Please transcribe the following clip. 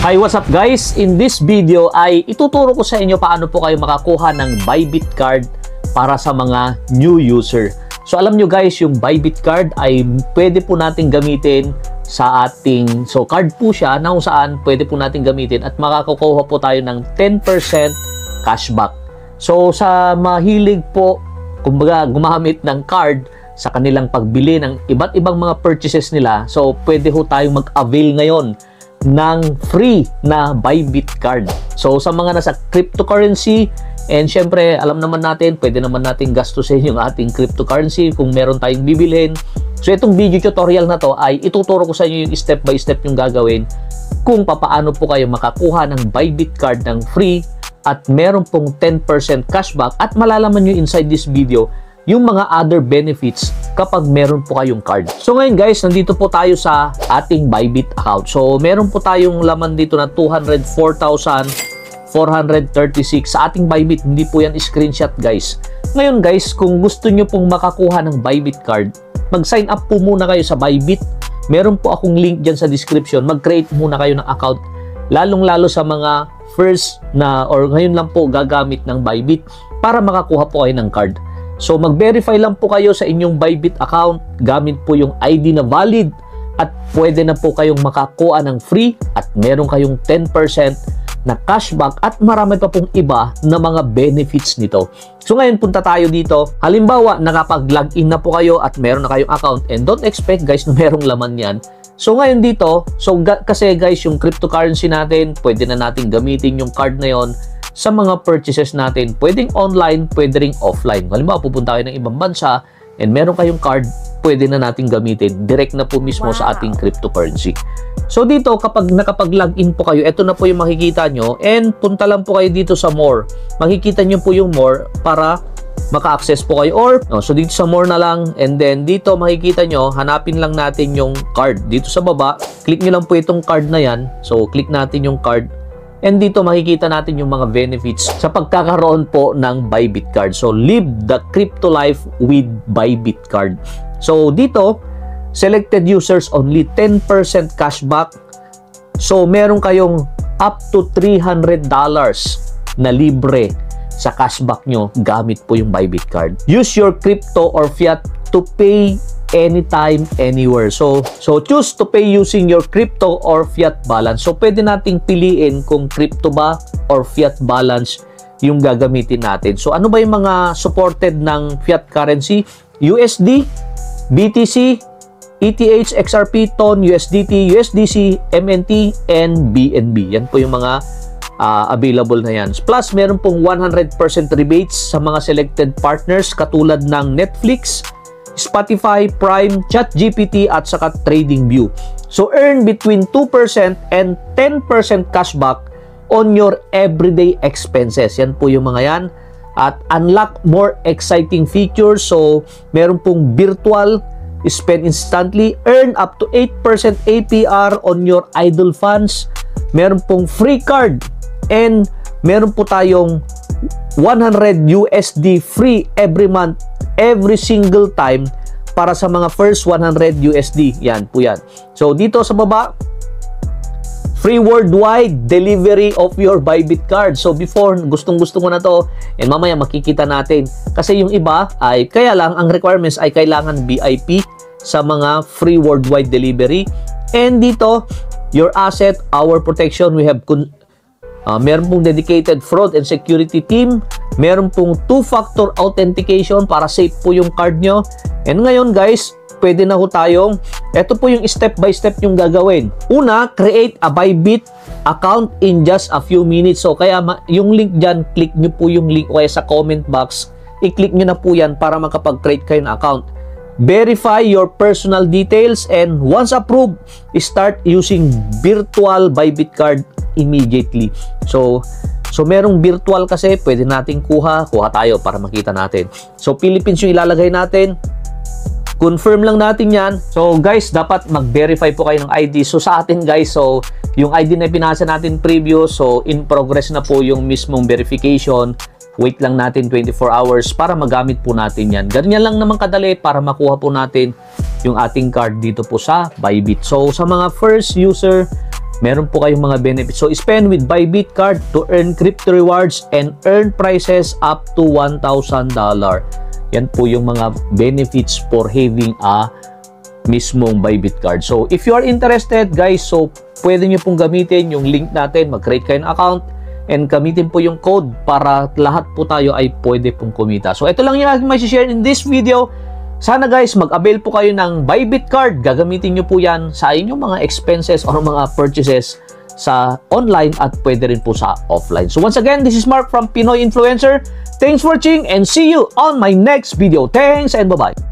Hi, what's up guys? In this video ay ituturo ko sa inyo paano po kayo makakuha ng Bybit card para sa mga new user. So alam nyo guys, yung Bybit card ay pwede po natin gamitin sa ating, so card po siya na kung saan pwede po natin gamitin at makakakuha po tayo ng 10% cashback. So sa mahilig po, kumbaga gumamit ng card sa kanilang pagbili ng iba't ibang mga purchases nila, so pwede ho tayong mag-avail ngayon ng free na Bybit card. So sa mga nasa cryptocurrency, and syempre alam naman natin, pwede naman natin gastusin yung ating cryptocurrency kung meron tayong bibilhin. So itong video tutorial na to ay ituturo ko sa inyo yung step by step yung gagawin kung papaano po kayo makakuha ng Bybit card ng free at meron pong 10% cashback, at malalaman nyo inside this video yung mga other benefits kapag meron po kayong card. So ngayon guys, nandito po tayo sa ating Bybit account. So meron po tayong laman dito na 204,436 sa ating Bybit. Hindi po yan screenshot guys. Ngayon guys, kung gusto nyo pong makakuha ng Bybit card, mag-sign up po muna kayo sa Bybit. Meron po akong link dyan sa description. Mag-create muna kayo ng account. Lalong-lalo sa mga first na or ngayon lang po gagamit ng Bybit para makakuha po kayo ng card. So mag-verify lang po kayo sa inyong Bybit account, gamit po yung ID na valid at pwede na po kayong makakuha ng free at meron kayong 10% na cashback at marami pa pong iba na mga benefits nito. So ngayon punta tayo dito. Halimbawa, nakapag-login na po kayo at meron na kayong account, and don't expect guys na merong laman yan. So ngayon dito, kasi guys yung cryptocurrency natin, pwede na natin gamitin yung card na yon sa mga purchases natin, pwedeng online, pwede ring offline. Halimbawa, pupunta kayo ng ibang bansa and meron kayong card, pwede na natin gamitin. Direct na po mismo sa ating cryptocurrency. So dito, kapag nakapag-login po kayo, ito na po yung makikita nyo, and punta lang po kayo dito sa more. Makikita nyo po yung more para maka-access po kayo, or so dito sa more na lang, and then dito makikita nyo, hanapin lang natin yung card. Dito sa baba, click nyo lang po itong card na yan. So click natin yung card. And dito makikita natin yung mga benefits sa pagkakaroon po ng Bybit card. So live the crypto life with Bybit card. So dito, selected users only 10% cashback. So meron kayong up to $300 na libre sa cashback nyo gamit po yung Bybit card. Use your crypto or fiat to pay anytime, anywhere. So choose to pay using your crypto or fiat balance. So pwede nating piliin kung crypto ba or fiat balance yung gagamitin natin. So ano ba yung mga supported ng fiat currency? USD, BTC, ETH, XRP, TON, USDT, USDC, MNT, and BNB. Yan po yung mga available na yan. Plus, meron pong 100% rebates sa mga selected partners katulad ng Netflix, Spotify, Prime, ChatGPT at saka TradingView. So earn between 2% and 10% cashback on your everyday expenses. Yan po yung mga yan. At unlock more exciting features. So meron pong virtual spend instantly, earn up to 8% APR on your idle funds. Meron pong free card, and meron po tayong 100 USD free every month, every single time para sa mga first 100 USD. Yan po yan. So dito sa baba, free worldwide delivery of your Bybit card. So before, gustong-gusto ko na to, and mamaya makikita natin. Kasi yung iba ay, kaya lang, ang requirements ay kailangan VIP sa mga free worldwide delivery. And dito, your asset, our protection, we have meron pong dedicated fraud and security team. Meron pong two-factor authentication para safe po yung card nyo. And ngayon guys, pwede na ho tayong, ito po yung step by step yung gagawin. Una, create a Bybit account in just a few minutes. So kaya yung link dyan, click nyo po yung link o kaya sa comment box, i-click nyo na po yan para makapag-create kayo ng account. Verify your personal details, and once approved, start using virtual Bybit card immediately. So merong virtual kasi, pwede nating kuha tayo para makita natin. So Philippines yung ilalagay natin. Confirm lang natin yan. So guys, dapat mag-verify po kayo ng ID. So sa atin guys, so yung ID na pinasa natin previous, so in progress na po yung mismong verification. Wait lang natin 24 hours para magamit po natin yan. Ganyan lang naman kadali para makuha po natin yung ating card dito po sa Bybit. So sa mga first user meron po kayong mga benefits. So, spend with Bybit card to earn crypto rewards and earn prizes up to $1,000. Yan po yung mga benefits for having a mismong Bybit card. So, if you are interested, guys, so pwede nyo pong gamitin yung link natin, mag-create kayo ng account, and gamitin po yung code para lahat po tayo ay pwede pong kumita. So, ito lang yung aking may-share in this video. Sana guys, mag-avail po kayo ng Bybit card. Gagamitin nyo po yan sa inyong mga expenses or mga purchases sa online at pwede rin po sa offline. So once again, this is Mark from Pinoy Influencer. Thanks for watching and see you on my next video. Thanks and bye-bye.